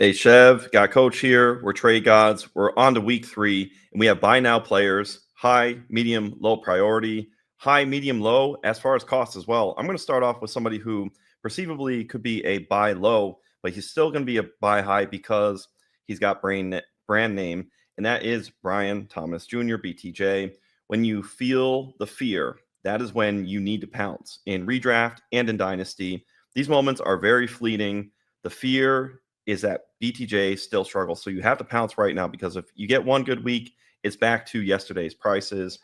Hey, Chev, got Coach here. We're trade gods. We're on to week 3, and we have buy now players, high, medium, low priority, high, medium, low, as far as cost as well. I'm going to start off with somebody who perceivably could be a buy low, but he's still going to be a buy high because he's got brand name, and that is Brian Thomas Jr., BTJ. When you feel the fear, that is when you need to pounce in redraft and in Dynasty. These moments are very fleeting. The fear is that BTJ still struggles. So you have to pounce right now, because if you get one good week, it's back to yesterday's prices.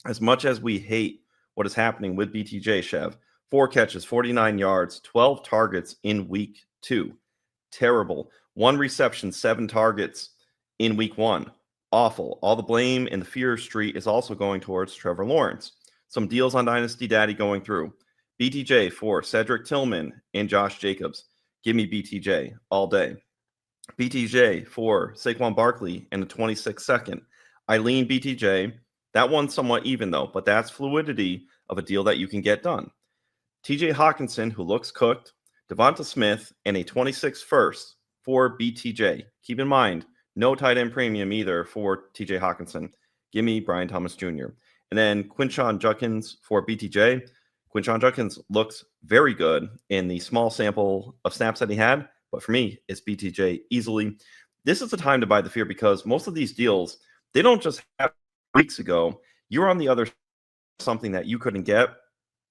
As much as we hate what is happening with BTJ, Chev, 4 catches, 49 yards, 12 targets in week 2. Terrible. 1 reception, 7 targets in week 1. Awful. All the blame in the fear street is also going towards Trevor Lawrence. Some deals on Dynasty Daddy going through. BTJ for Cedric Tillman and Josh Jacobs. Give me BTJ all day. BTJ for Saquon Barkley and a 26 second. I lean BTJ. That one's somewhat even though, but that's fluidity of a deal that you can get done. TJ Hawkinson, who looks cooked, Devonta Smith, and a 26 first for BTJ. Keep in mind, no tight end premium either for TJ Hawkinson. Give me Brian Thomas Jr. And then Quinshon Judkins for BTJ. Quinshon Judkins looks very good in the small sample of snaps that he had, but for me, it's BTJ easily. This is the time to buy the fear, because most of these deals, they don't just happen weeks ago. You're on the other something that you couldn't get,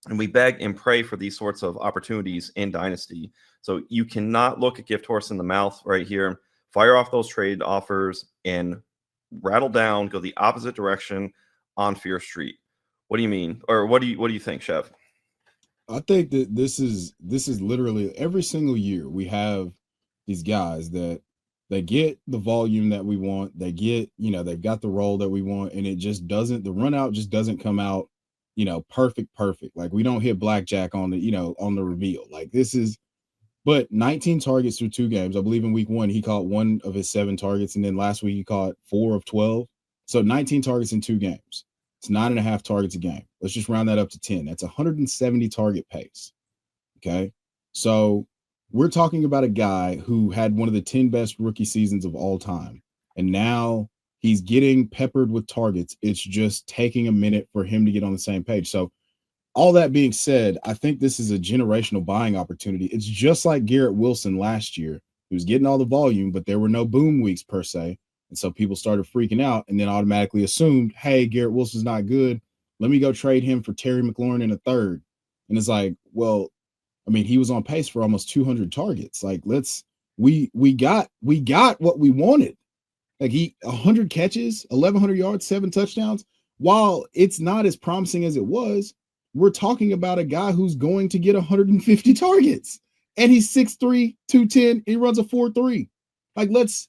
and we beg and pray for these sorts of opportunities in Dynasty. So you cannot look a gift horse in the mouth right here. Fire off those trade offers and rattle down, go the opposite direction on Fear Street. What do you mean? Or what do you think, Chev? I think that this is literally every single year we have these guys that they get the volume that we want, they get, they've got the role that we want, and it just doesn't, the run out just doesn't come out, perfect. Like we don't hit blackjack on the, on the reveal. Like this is, but 19 targets through 2 games. I believe in week 1 he caught 1 of his 7 targets, and then last week he caught 4 of 12. So 19 targets in 2 games. It's 9.5 targets a game. Let's just round that up to 10. That's 170 target pace. Okay. So we're talking about a guy who had one of the 10 best rookie seasons of all time. And now he's getting peppered with targets. It's just taking a minute for him to get on the same page. So all that being said, I think this is a generational buying opportunity. It's just like Garrett Wilson last year. He was getting all the volume, but there were no boom weeks per se. And so people started freaking out and then automatically assumed, hey, Garrett Wilson's not good. Let me go trade him for Terry McLaurin in a third. And it's like, well, I mean, he was on pace for almost 200 targets. Like, we got what we wanted. Like 100 catches, 1,100 yards, 7 touchdowns. While it's not as promising as it was, we're talking about a guy who's going to get 150 targets. And he's 6'3", 210, and he runs a 4.3. Like, let's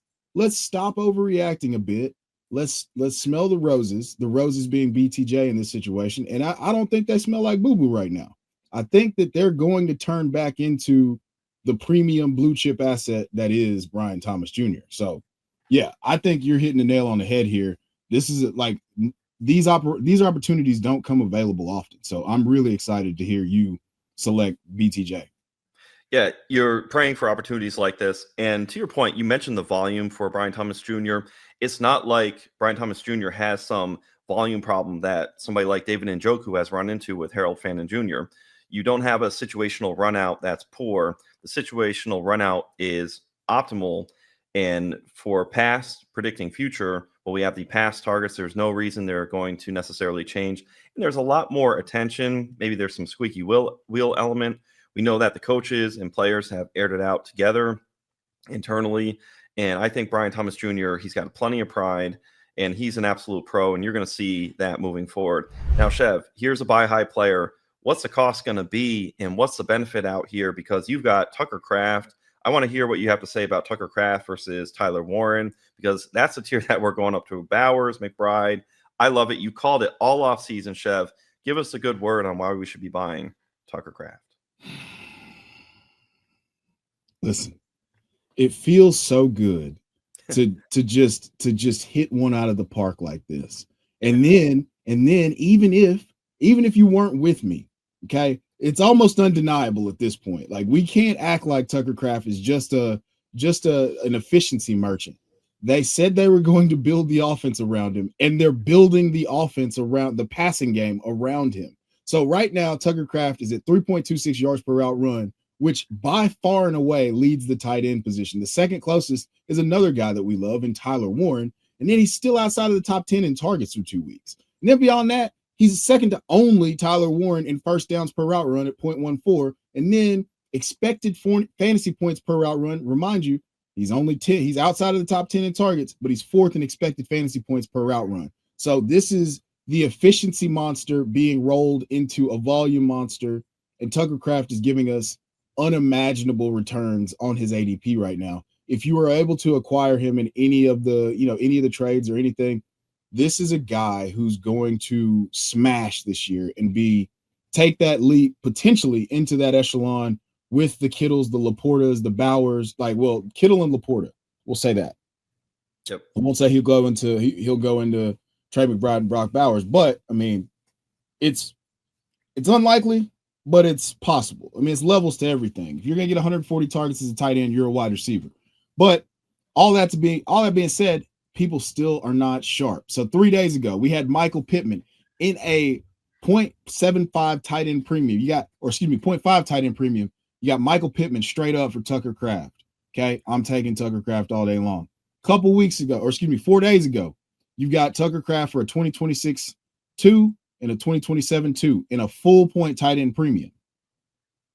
stop overreacting a bit. Let's smell the roses being BTJ in this situation. And I don't think they smell like boo-boo right now. I think that they're going to turn back into the premium blue chip asset that is Brian Thomas Jr. So yeah, I think you're hitting the nail on the head here. This is like these opportunities don't come available often. So I'm really excited to hear you select BTJ. Yeah, you're praying for opportunities like this. And to your point, you mentioned the volume for Brian Thomas Jr. It's not like Brian Thomas Jr. has some volume problem that somebody like David Njoku has run into with Harold Fannin Jr. You don't have a situational run out that's poor. The situational run out is optimal. And for past predicting future, well, we have the past targets. There's no reason they're going to necessarily change. And there's a lot more attention. Maybe there's some squeaky wheel element. We know that the coaches and players have aired it out together internally. And I think Brian Thomas Jr., he's got plenty of pride, and he's an absolute pro, and you're going to see that moving forward. Now, Chev, here's a buy high player. What's the cost going to be, and what's the benefit out here? Because you've got Tucker Kraft. I want to hear what you have to say about Tucker Kraft versus Tyler Warren, because that's the tier that we're going up to. Bowers, McBride. I love it. You called it all off season, Chev. Give us a good word on why we should be buying Tucker Kraft. Listen, it feels so good to just hit one out of the park like this. And then even if you weren't with me, okay, it's almost undeniable at this point. Like, we can't act like Tucker Kraft is just a just an efficiency merchant. They said they were going to build the offense around him, and they're building the offense around the passing game around him. So right now, Tucker Kraft is at 3.26 yards per route run, which by far and away leads the tight end position. The second closest is another guy that we love in Tyler Warren, and then he's still outside of the top 10 in targets through 2 weeks. And then beyond that, he's second to only Tyler Warren in first downs per route run at 0.14, and then expected fantasy points per route run. Remind you, he's only 10. He's outside of the top 10 in targets, but he's fourth in expected fantasy points per route run. So this is the efficiency monster being rolled into a volume monster, and Tucker Kraft is giving us unimaginable returns on his ADP right now. If you are able to acquire him in any of the trades or anything, this is a guy who's going to smash this year and take that leap potentially into that echelon with the Kittles, the Laportas, the Bowers. Kittle and Laporta, we'll say that. Yep. I won't say he'll go into Trey McBride and Brock Bowers, but I mean, it's unlikely, but it's possible. I mean, it's levels to everything. If you're gonna get 140 targets as a tight end, you're a wide receiver. But all that being said, people still are not sharp. So 3 days ago, we had Michael Pittman in a 0.75 tight end premium. 0.5 tight end premium. You got Michael Pittman straight up for Tucker Kraft. Okay, I'm taking Tucker Kraft all day long. 4 days ago, you've got Tucker Kraft for a 2026 2 and a 2027 2 in a full point tight end premium.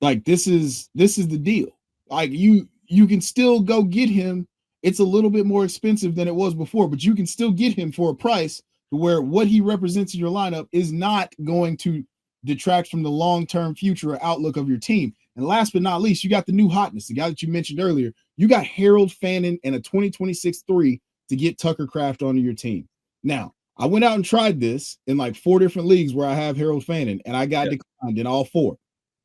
Like this is the deal. Like you can still go get him. It's a little bit more expensive than it was before, but you can still get him for a price to where what he represents in your lineup is not going to detract from the long-term future or outlook of your team. And last but not least, you got the new hotness, the guy that you mentioned earlier. You got Harold Fannin and a 2026 3 to get Tucker Kraft onto your team. Now, I went out and tried this in like 4 different leagues where I have Harold Fannin, and I got declined in all 4.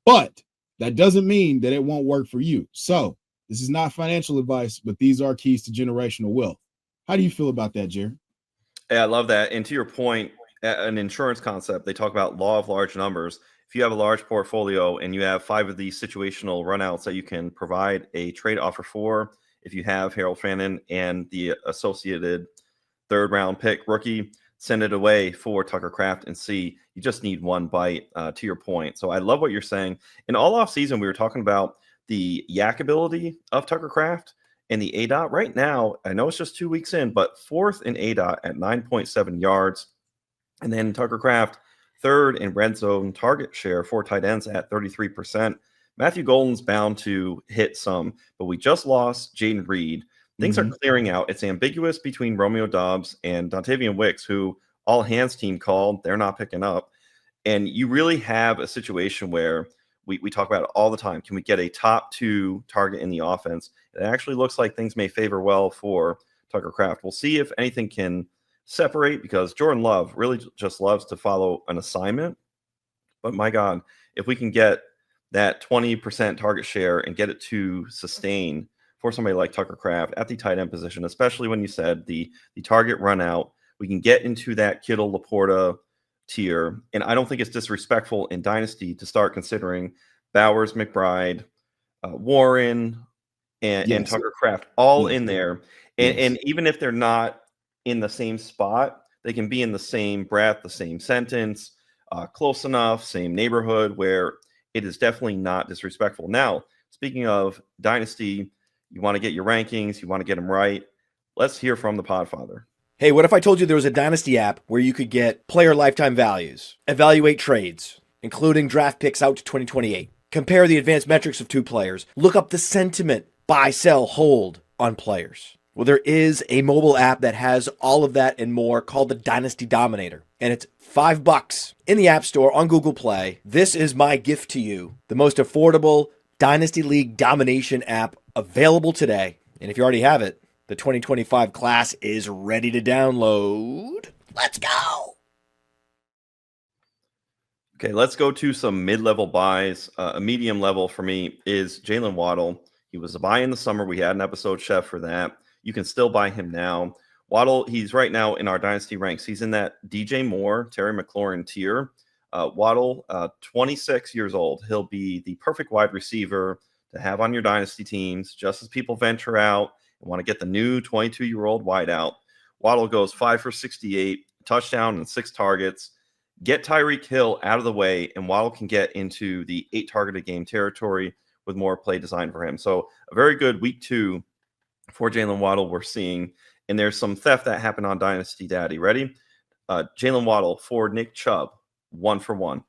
But that doesn't mean that it won't work for you. So this is not financial advice, but these are keys to generational wealth. How do you feel about that, Jared? Yeah, I love that. And to your point, an insurance concept, they talk about law of large numbers. If you have a large portfolio and you have 5 of these situational runouts that you can provide a trade offer for, if you have Harold Fannin and the associated 3rd round pick rookie, send it away for Tucker Kraft and see. You just need one bite, to your point. So I love what you're saying. In all off season, we were talking about the yak ability of Tucker Kraft and the ADOT. Right now, I know it's just 2 weeks in, but 4th in ADOT at 9.7 yards. And then Tucker Kraft, 3rd in red zone target share for tight ends at 33%. Matthew Golden's bound to hit some, but we just lost Jaden Reed. Things are clearing out. It's ambiguous between Romeo Doubs and Dontavian Wicks, who all hands team called. They're not picking up. And you really have a situation where we talk about it all the time. Can we get a top 2 target in the offense? It actually looks like things may favor well for Tucker Kraft. We'll see if anything can separate, because Jordan Love really just loves to follow an assignment. But my God, if we can get that 20% target share and get it to sustain for somebody like Tucker Kraft at the tight end position, especially when you said the target run out, we can get into that Kittle Laporta tier. And I don't think it's disrespectful in Dynasty to start considering Bowers, McBride, Warren, and Tucker Kraft all in there. And even if they're not in the same spot, they can be in the same breath, the same sentence, close enough, same neighborhood, where it is definitely not disrespectful. Now, speaking of Dynasty, you want to get your rankings, you want to get them right. Let's hear from the Podfather. Hey, what if I told you there was a Dynasty app where you could get player lifetime values, evaluate trades, including draft picks out to 2028, compare the advanced metrics of 2 players, look up the sentiment, buy, sell, hold on players? Well, there is a mobile app that has all of that and more called the Dynasty Dominator, and it's $5 in the App Store on Google Play. This is my gift to you, the most affordable Dynasty League domination app available today. And if you already have it, the 2025 class is ready to download. Let's go. Okay, let's go to some mid-level buys. A medium level for me is Jaylen Waddle. He was a buy in the summer. We had an episode, Chef, for that. You can still buy him now. Waddle, he's right now in our Dynasty ranks. He's in that DJ Moore, Terry McLaurin tier. Waddle, 26 years old. He'll be the perfect wide receiver to have on your dynasty teams, just as people venture out and want to get the new 22-year-old wideout. Waddle goes 5 for 68, touchdown and 6 targets. Get Tyreek Hill out of the way, and Waddle can get into the 8 targeted game territory with more play design for him. So a very good week 2 for Jaylen Waddle we're seeing. And there's some theft that happened on Dynasty Daddy. Ready? Jaylen Waddle for Nick Chubb, 1 for 1.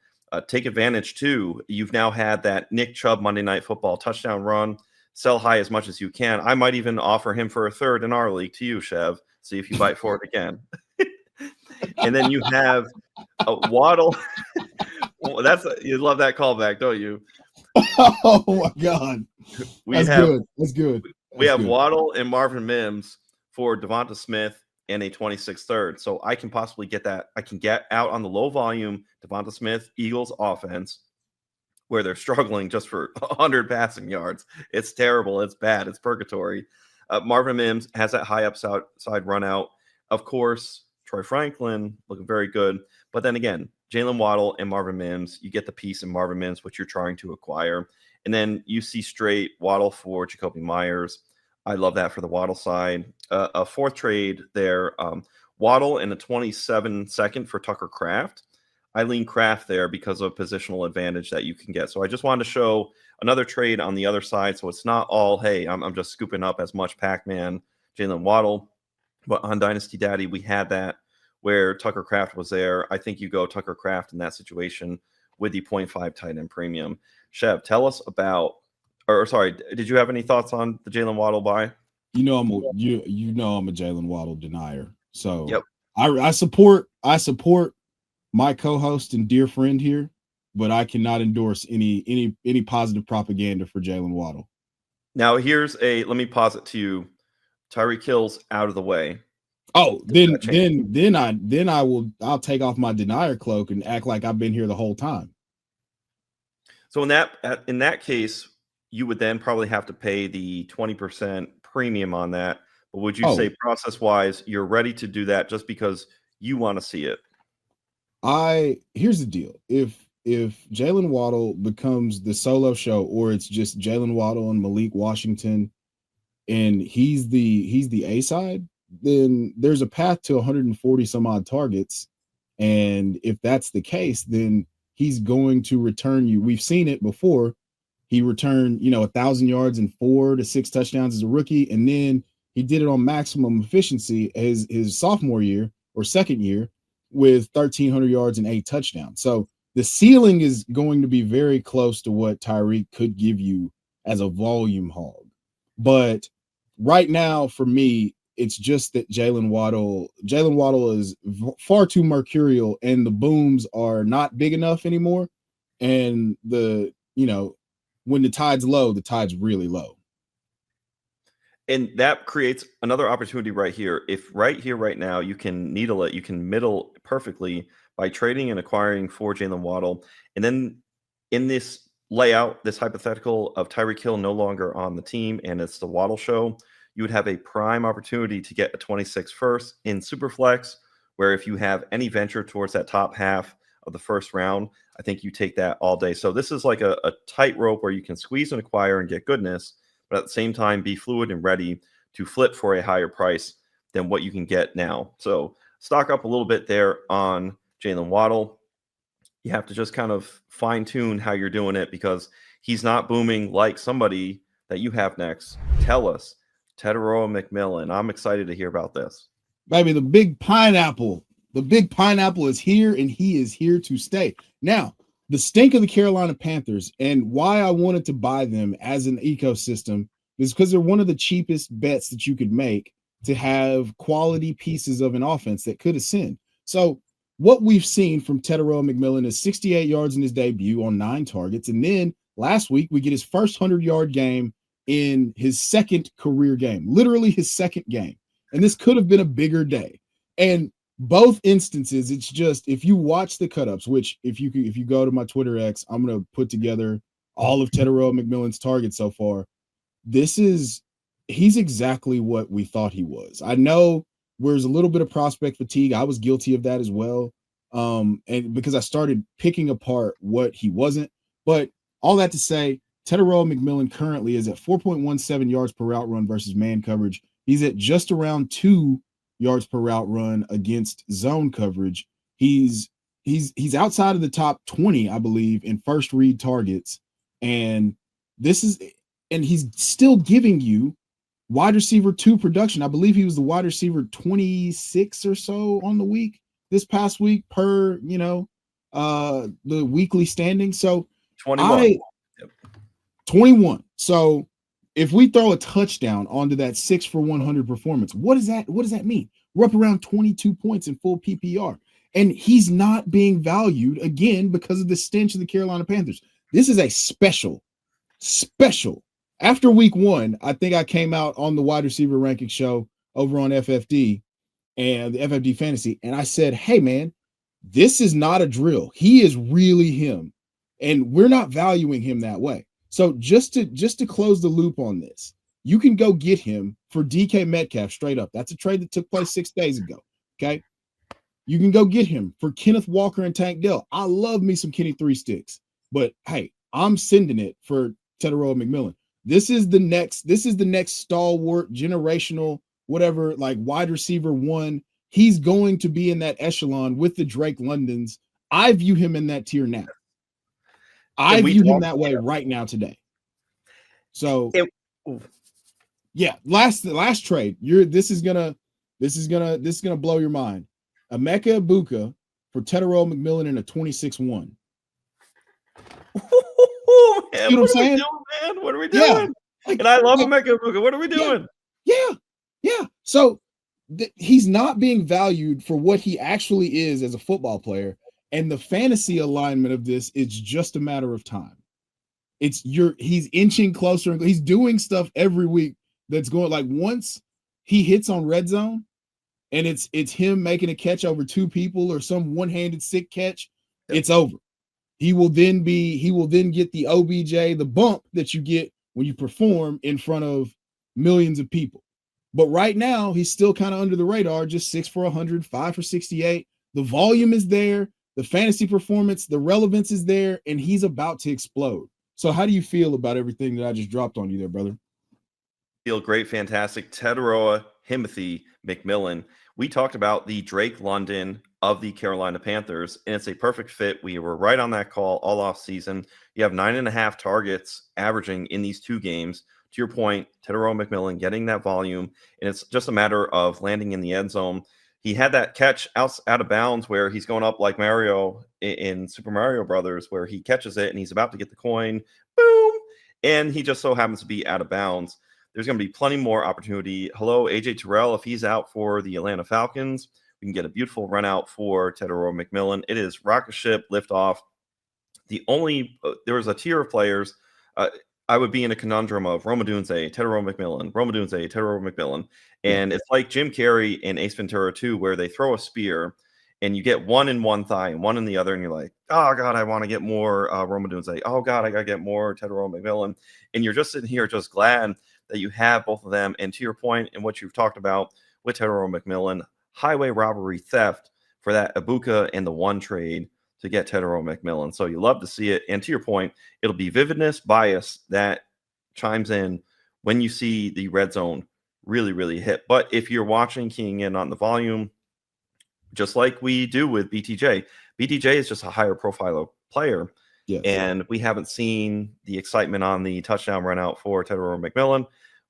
Take advantage, too. You've now had that Nick Chubb Monday Night Football touchdown run. Sell high as much as you can. I might even offer him for a third in our league to you, Chev. See if you bite for it again. And then you have Waddle. You love that callback, don't you? Oh my God, that's good. That's good. We have Waddle and Marvin Mims for Devonta Smith and a 26 third. So I can possibly get that. I can get out on the low volume Devonta Smith Eagles offense where they're struggling just for 100 passing yards. It's terrible. It's bad. It's purgatory. Marvin Mims has that high upside run out. Of course, Troy Franklin looking very good. But then again, Jaylen Waddle and Marvin Mims, you get the piece in Marvin Mims, which you're trying to acquire. And then you see straight Waddle for Jacoby Myers. I love that for the Waddle side. A fourth trade there, Waddle and a 27 second for Tucker Kraft. I lean Kraft there because of positional advantage that you can get. So I just wanted to show another trade on the other side. So it's not all, hey, I'm just scooping up as much Pac-Man, Jaylen Waddle. But on Dynasty Daddy, we had that where Tucker Kraft was there. I think you go Tucker Kraft in that situation with the 0.5 tight end premium. Chev, tell us about, or sorry, did you have any thoughts on the Jaylen Waddle buy? You know I'm a Jaylen Waddle denier. So yep. I support my co-host and dear friend here, but I cannot endorse any positive propaganda for Jaylen Waddle. Now let me pause it to you. Tyreek Hill's out of the way. Oh, I'll take off my denier cloak and act like I've been here the whole time. So in that case, you would then probably have to pay the 20% premium on that. But would you say process-wise, you're ready to do that just because you want to see it? Here's the deal. If Jaylen Waddle becomes the solo show, or it's just Jaylen Waddle and Malik Washington, and he's the A side, then there's a path to 140 some odd targets. And if that's the case, then he's going to return you. We've seen it before. He returned, 1,000 yards and 4 to 6 touchdowns as a rookie. And then he did it on maximum efficiency his sophomore year or second year with 1,300 yards and 8 touchdowns. So the ceiling is going to be very close to what Tyreek could give you as a volume hog. But right now, for me, it's just that Jaylen Waddle is far too mercurial, and the booms are not big enough anymore. And when the tide's low, the tide's really low. And that creates another opportunity right here. If right now, you can needle it, you can middle perfectly by trading and acquiring for Jaylen Waddle. And then in this layout, this hypothetical of Tyreek Hill no longer on the team and it's the Waddle show, you would have a prime opportunity to get a 26 first in superflex, where if you have any venture towards that top half of the first round, I think you take that all day. So this is like a tightrope where you can squeeze and acquire and get goodness, but at the same time be fluid and ready to flip for a higher price than what you can get now. So stock up a little bit there on Jaylen Waddle. You have to just kind of fine tune how you're doing it because he's not booming like somebody that you have next. Tell us, Teteroa McMillan. I'm excited to hear about this. Baby, the big pineapple is here, and he is here to stay. Now, the stink of the Carolina Panthers and why I wanted to buy them as an ecosystem is because they're one of the cheapest bets that you could make to have quality pieces of an offense that could ascend. So what we've seen from Teteroa McMillan is 68 yards in his debut on 9 targets. And then last week, we get his first 100-yard game in his second career game, literally his second game. And this could have been a bigger day. And both instances, it's just, if you watch the cut-ups, which if you go to my Twitter X, I'm going to put together all of Teteroa McMillan's targets so far. He's exactly what we thought he was. I know there's a little bit of prospect fatigue. I was guilty of that as well. And because I started picking apart what he wasn't, but all that to say, Tetairoa McMillan currently is at 4.17 yards per route run versus man coverage. He's at just around 2 yards per route run against zone coverage. He's outside of the top 20, I believe, in first read targets. And he's still giving you wide receiver 2 production. I believe he was the wide receiver 26 or so on the week this past week per, the weekly standing. So 21. 21. So if we throw a touchdown onto that 6 for 100 performance, what does that mean? We're up around 22 points in full PPR. And he's not being valued again because of the stench of the Carolina Panthers. This is a special. After week 1, I think I came out on the wide receiver ranking show over on FFD and the FFD Fantasy, and I said, hey, man, this is not a drill. He is really him, and we're not valuing him that way. So just to close the loop on this, you can go get him for DK Metcalf straight up. That's a trade that took place 6 days ago, okay? You can go get him for Kenneth Walker and Tank Dell. I love me some Kenny 3 sticks, but hey, I'm sending it for Tetairoa McMillan. This is the next stalwart, generational, whatever, like wide receiver 1. He's going to be in that echelon with the Drake Londons. I view him in that tier now. I view him that way right now today. So yeah, last trade. This is gonna blow your mind. Emeka Egbuka for Tetairoa McMillan in a 26-1. Oh, man, you know what I'm saying? Man? What are we doing? Yeah. And I love Emeka Egbuka. What are we doing? Yeah. So he's not being valued for what he actually is as a football player. And the fantasy alignment of this is just a matter of time. He's inching closer. He's doing stuff every week that's going, like, once he hits on red zone and it's him making a catch over 2 people or some one-handed sick catch, it's over. He will then get the OBJ, the bump that you get when you perform in front of millions of people. But right now, he's still kind of under the radar, just 6 for 100, 5 for 68. The volume is there, the fantasy performance, the relevance is there, and he's about to explode. So how do you feel about everything that I just dropped on you there, brother? Feel great, fantastic. Tetairoa McMillan. We talked about the Drake London of the Carolina Panthers, and it's a perfect fit. We were right on that call all off season. You have 9.5 targets averaging in these 2 games. To your point, Tetairoa McMillan getting that volume, and it's just a matter of landing in the end zone. He had that catch out of bounds where he's going up like Mario in Super Mario Brothers, where he catches it and he's about to get the coin, boom, and he just so happens to be out of bounds. There's going to be plenty more opportunity. Hello, AJ Terrell, if he's out for the Atlanta Falcons, we can get a beautiful run out for Tetairoa McMillan. It is rocket ship, lift off. There was a tier of players. I would be in a conundrum of Rome Odunze, Tetairoa McMillan. And it's like Jim Carrey in Ace Ventura 2, where they throw a spear and you get one in one thigh and one in the other, and you're like, oh, God, I want to get more Rome Odunze. Oh, God, I got to get more Tetairoa McMillan. And you're just sitting here just glad that you have both of them. And to your point and what you've talked about with Tetairoa McMillan, highway robbery theft for that Egbuka and the 1 trade to get Tetairoa McMillan. So you love to see it. And to your point, it'll be vividness, bias that chimes in when you see the red zone really, really hit. But if you're watching, keying in on the volume, just like we do with BTJ is just a higher profile player. Yes. And we haven't seen the excitement on the touchdown run out for Tetairoa McMillan.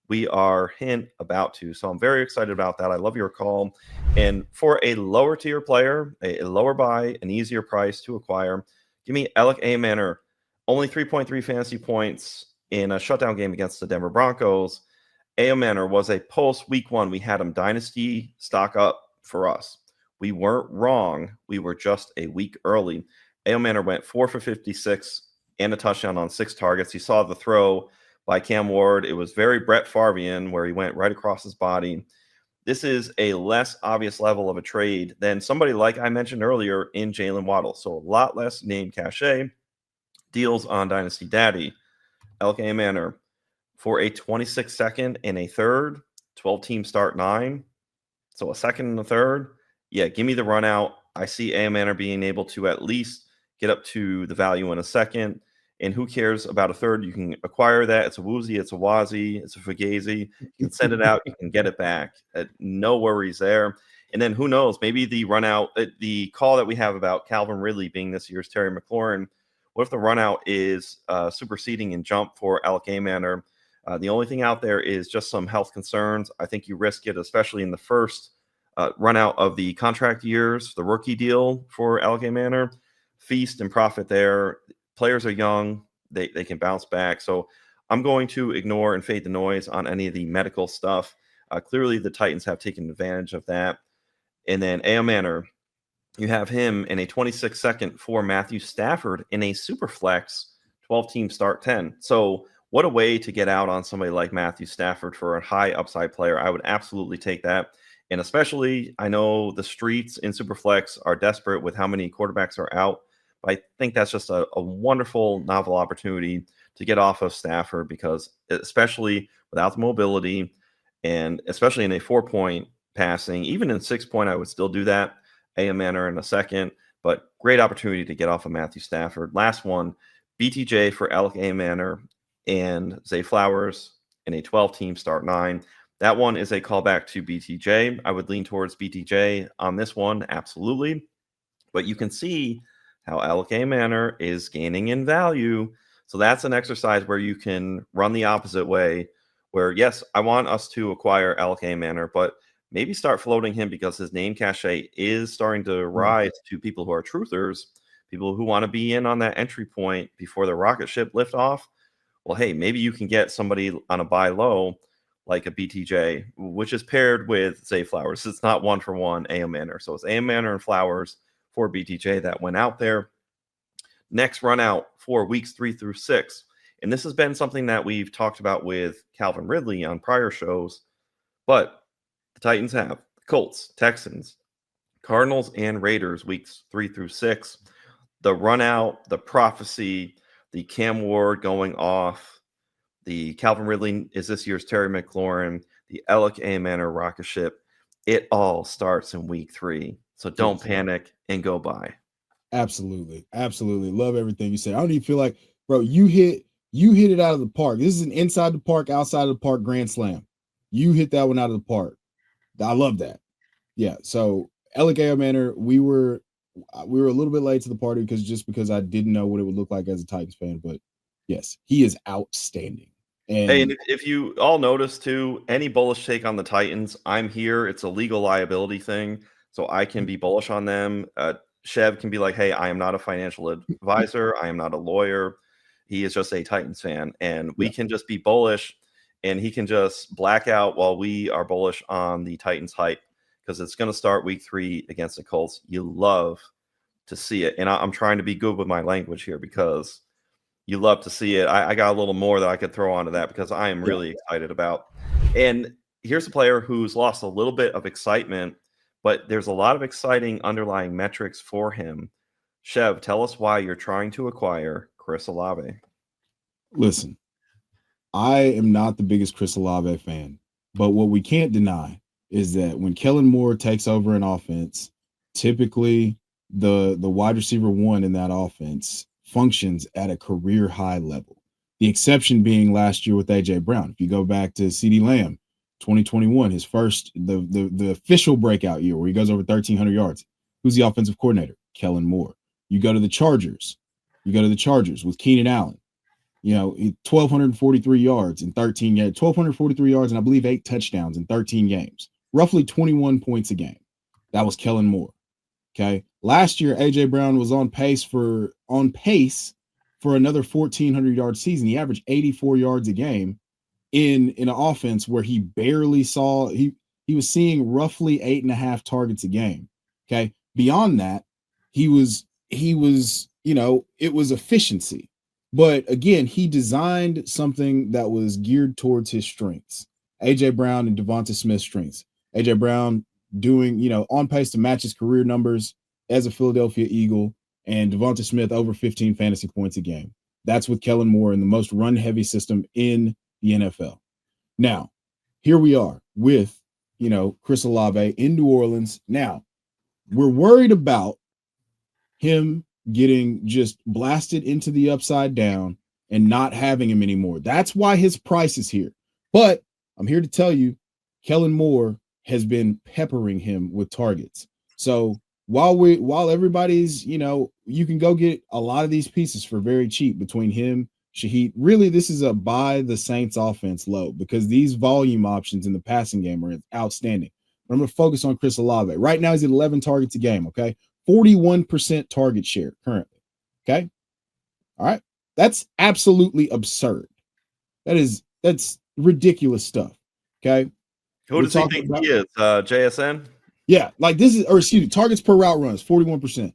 We are about to. So I'm very excited about that. I love your call. And for a lower tier player, a lower buy, an easier price to acquire, give me Alec A. Manor. Only 3.3 fantasy points in a shutdown game against the Denver Broncos. A. Manor was a post week 1. We had him dynasty stock up for us. We weren't wrong. We were just a week early. A. Manor went 4 for 56 and a touchdown on 6 targets. You saw the throw by Cam Ward. It was very Brett Favre-ian, where he went right across his body. This is a less obvious level of a trade than somebody like I mentioned earlier in Jaylen Waddle. So a lot less name cachet. Deals on Dynasty Daddy. LK Manor for a 26 second and a third, 12-team start 9. So a second and a third. Yeah, give me the run out. I see A. Manor being able to at least get up to the value in a second. And who cares about a third? You can acquire that. It's a woozy, it's a wazi, it's a fugazi. You can send it out, you can get it back. No worries there. And then who knows? Maybe the run out, the call that we have about Calvin Ridley being this year's Terry McLaurin. What if the run out is superseding and jump for Alec Amaner? The only thing out there is just some health concerns. I think you risk it, especially in the first run out of the contract years, the rookie deal for Alec Amaner. Feast and profit there. Players are young. They can bounce back. So I'm going to ignore and fade the noise on any of the medical stuff. Clearly, the Titans have taken advantage of that. And then A.M. Manor, you have him in a 26-second for Matthew Stafford in a super flex 12-team start 10. So what a way to get out on somebody like Matthew Stafford for a high upside player. I would absolutely take that. And especially, I know the streets in Superflex are desperate with how many quarterbacks are out. But I think that's just a wonderful, novel opportunity to get off of Stafford because especially without the mobility and especially in a 4-point passing, even in 6-point, I would still do that. A.M. Manor in a second, but great opportunity to get off of Matthew Stafford. Last one, BTJ for Alec A. Manor and Zay Flowers in a 12-team start 9. That one is a callback to BTJ. I would lean towards BTJ on this one, absolutely. But you can see how Alec A. Manor is gaining in value. So that's an exercise where you can run the opposite way, where, yes, I want us to acquire Alec A. Manor, but maybe start floating him because his name cachet is starting to rise to people who are truthers, people who want to be in on that entry point before the rocket ship lift off. Well, hey, maybe you can get somebody on a buy low like a BTJ, which is paired with Zay Flowers. It's not 1-for-1 A.M. Manor. So it's A.M. Manor and Flowers for BTJ that went out there. Next run out for weeks 3 through 6. And this has been something that we've talked about with Calvin Ridley on prior shows, but the Titans have the Colts, Texans, Cardinals, and Raiders weeks 3 through 6. The run out, the prophecy, the Cam Ward going off, the Calvin Ridley is this year's Terry McLaurin, the Alec A. Manor rocket ship. It all starts in week 3. So don't panic and go buy. Absolutely. Absolutely. Love everything you said. I don't even feel like, bro, you hit it out of the park. This is an inside the park, outside of the park grand slam. You hit that one out of the park. I love that. Yeah. So Alec A. Manor, we were a little bit late to the party because I didn't know what it would look like as a Titans fan, but yes, he is outstanding. And if you all notice too, any bullish take on the Titans, I'm here. It's a legal liability thing, so I can be bullish on them. Chev can be like, hey, I am not a financial advisor. I am not a lawyer. He is just a Titans fan. And we can just be bullish, and he can just black out while we are bullish on the Titans hype because it's going to start week 3 against the Colts. You love to see it. And I'm trying to be good with my language here because you love to see it. I got a little more that I could throw onto that because I am really excited about. And here's a player who's lost a little bit of excitement, but there's a lot of exciting underlying metrics for him. Chev, tell us why you're trying to acquire Chris Olave. Listen, I am not the biggest Chris Olave fan, but what we can't deny is that when Kellen Moore takes over an offense, typically the wide receiver 1 in that offense functions at a career high level. The exception being last year with AJ Brown. If you go back to CeeDee Lamb, 2021, his first, the official breakout year where he goes over 1,300 yards. Who's the offensive coordinator? Kellen Moore. You go to the Chargers with Keenan Allen. 1,243 yards in 13 games, 1,243 yards and I believe 8 touchdowns in 13 games, roughly 21 points a game. That was Kellen Moore. Okay. Last year, AJ Brown was on pace for another 1,400 yard season. He averaged 84 yards a game in an offense where he barely saw, he was seeing roughly 8.5 targets a game. Okay. Beyond that, it was efficiency. But again, he designed something that was geared towards his strengths. AJ Brown and Devonta Smith's strengths. AJ Brown doing, on pace to match his career numbers as a Philadelphia Eagle, and Devonta Smith over 15 fantasy points a game. That's with Kellen Moore in the most run-heavy system in the NFL. Now, here we are with, Chris Olave in New Orleans. Now, we're worried about him getting just blasted into the upside down and not having him anymore. That's why his price is here. But I'm here to tell you, Kellen Moore has been peppering him with targets. So while everybody's, you can go get a lot of these pieces for very cheap between him, Shaheed. Really, this is a buy the Saints offense low because these volume options in the passing game are outstanding. But I'm going to focus on Chris Olave. Right now, he's at 11 targets a game, okay? 41% target share currently, okay? All right? That's absolutely absurd. That's ridiculous stuff, okay? Who does he think he is? JSN? Yeah, like this is, or excuse me, targets per route runs, 41%.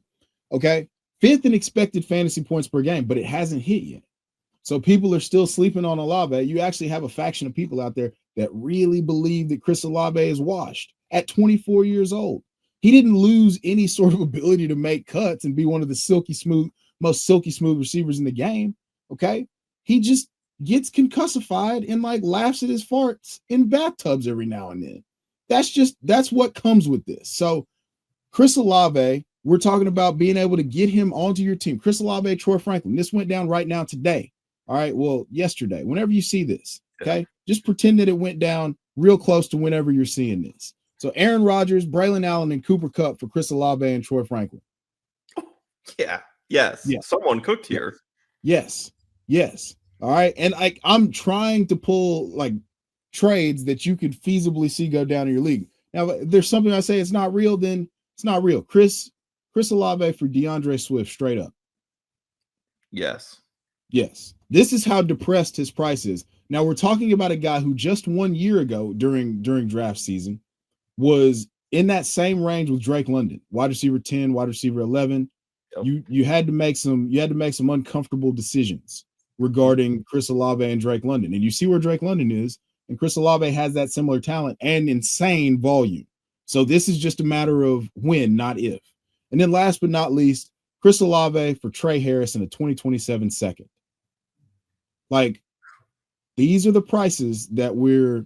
Okay. 5th in expected fantasy points per game, but it hasn't hit yet. So people are still sleeping on Olave. You actually have a faction of people out there that really believe that Chris Olave is washed at 24 years old. He didn't lose any sort of ability to make cuts and be one of the most silky smooth receivers in the game. Okay. He just gets concussified and like laughs at his farts in bathtubs every now and then. That's what comes with this. So Chris Olave, we're talking about being able to get him onto your team. Chris Olave, Troy Franklin. This went down right now today. All right. Well, yesterday, whenever you see this, okay, just pretend that it went down real close to whenever you're seeing this. So Aaron Rodgers, Braylon Allen, and Cooper Kupp for Chris Olave and Troy Franklin. Yeah. Yes. Yeah. Someone cooked here. Yes. All right. And I'm trying to pull like trades that you could feasibly see go down in your league. Now, if there's something I say it's not real, then it's not real. Chris Olave for DeAndre Swift, straight up. Yes. This is how depressed his price is. Now we're talking about a guy who just 1 year ago during draft season was in that same range with Drake London, wide receiver 10, wide receiver 11. Yep. You had to make some uncomfortable decisions regarding Chris Olave and Drake London. And you see where Drake London is. And Chris Olave has that similar talent and insane volume. So this is just a matter of when, not if. And then last but not least, Chris Olave for Trey Harris in a 2027 second. Like, these are the prices that we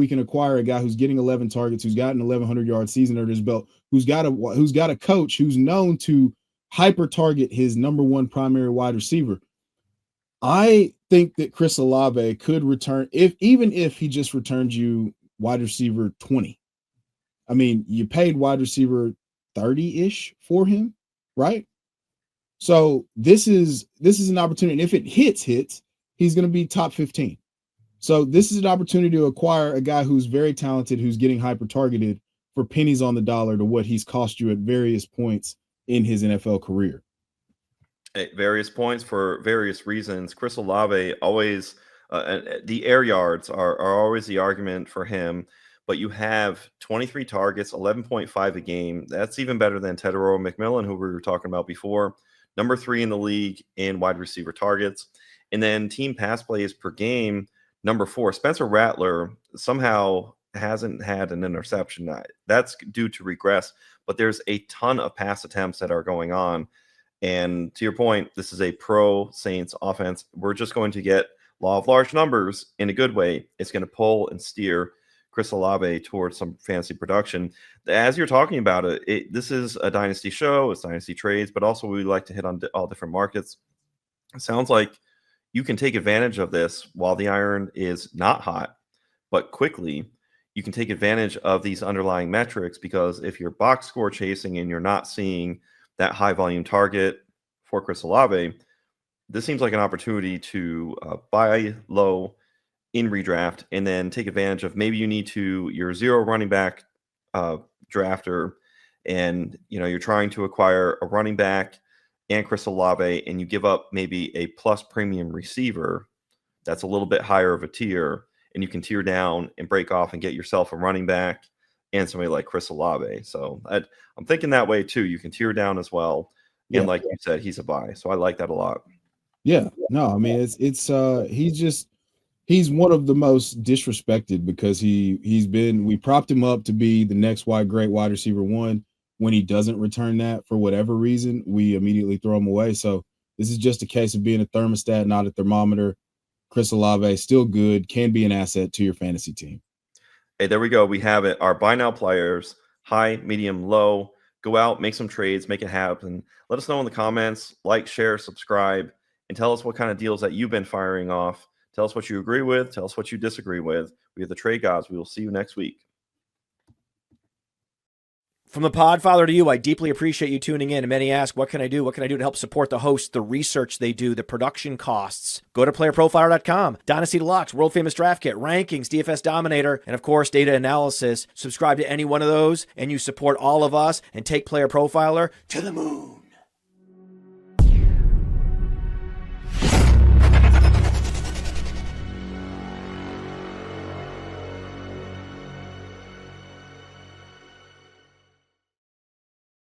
can acquire a guy who's getting 11 targets, who's got an 1,100-yard season under his belt, who's got a coach who's known to hyper target his number one primary wide receiver. I think that Chris Olave could return even if he just returned you wide receiver 20. I mean, you paid wide receiver 30-ish for him, right? So this is an opportunity. And if it hits, he's going to be top 15. So this is an opportunity to acquire a guy who's very talented, who's getting hyper targeted for pennies on the dollar to what he's cost you at various points in his NFL career. At various points for various reasons. Chris Olave always, the air yards are always the argument for him, but you have 23 targets, 11.5 a game. That's even better than Tedero McMillan, who we were talking about before. Number 3 in the league in wide receiver targets. And then team pass plays per game, number 4. Spencer Rattler somehow hasn't had an interception. That's due to regress, but there's a ton of pass attempts that are going on. And to your point, this is a pro Saints offense. We're just going to get law of large numbers in a good way. It's going to pull and steer Chris Olave towards some fantasy production. As you're talking about it, this is a dynasty show. It's dynasty trades, but also we like to hit on all different markets. It sounds like you can take advantage of this while the iron is not hot, but quickly you can take advantage of these underlying metrics, because if you're box score chasing and you're not seeing that high volume target for Chris Olave, this seems like an opportunity to buy low in redraft and then take advantage of, maybe you need your 0 running back drafter, and you're trying to acquire a running back and Chris Olave, and you give up maybe a plus premium receiver that's a little bit higher of a tier, and you can tier down and break off and get yourself a running back and somebody like Chris Olave. So I'm thinking that way too. You can tier down as well. And like you said, he's a buy. So I like that a lot. Yeah. No, I mean, he's one of the most disrespected, because we propped him up to be the next great wide receiver 1. When he doesn't return that for whatever reason, we immediately throw him away. So this is just a case of being a thermostat, not a thermometer. Chris Olave, still good, can be an asset to your fantasy team. Hey, there we go. We have it. Our buy now players: high, medium, low. Go out, make some trades, make it happen. Let us know in the comments. Like, share, subscribe, and tell us what kind of deals that you've been firing off. Tell us what you agree with. Tell us what you disagree with. We are the Trade Gods. We will see you next week. From the Podfather to you, I deeply appreciate you tuning in. And many ask, what can I do? What can I do to help support the hosts, the research they do, the production costs? Go to PlayerProfiler.com, Dynasty Deluxe, World Famous Draft Kit, Rankings, DFS Dominator, and of course, Data Analysis. Subscribe to any one of those, and you support all of us and take Player Profiler to the moon.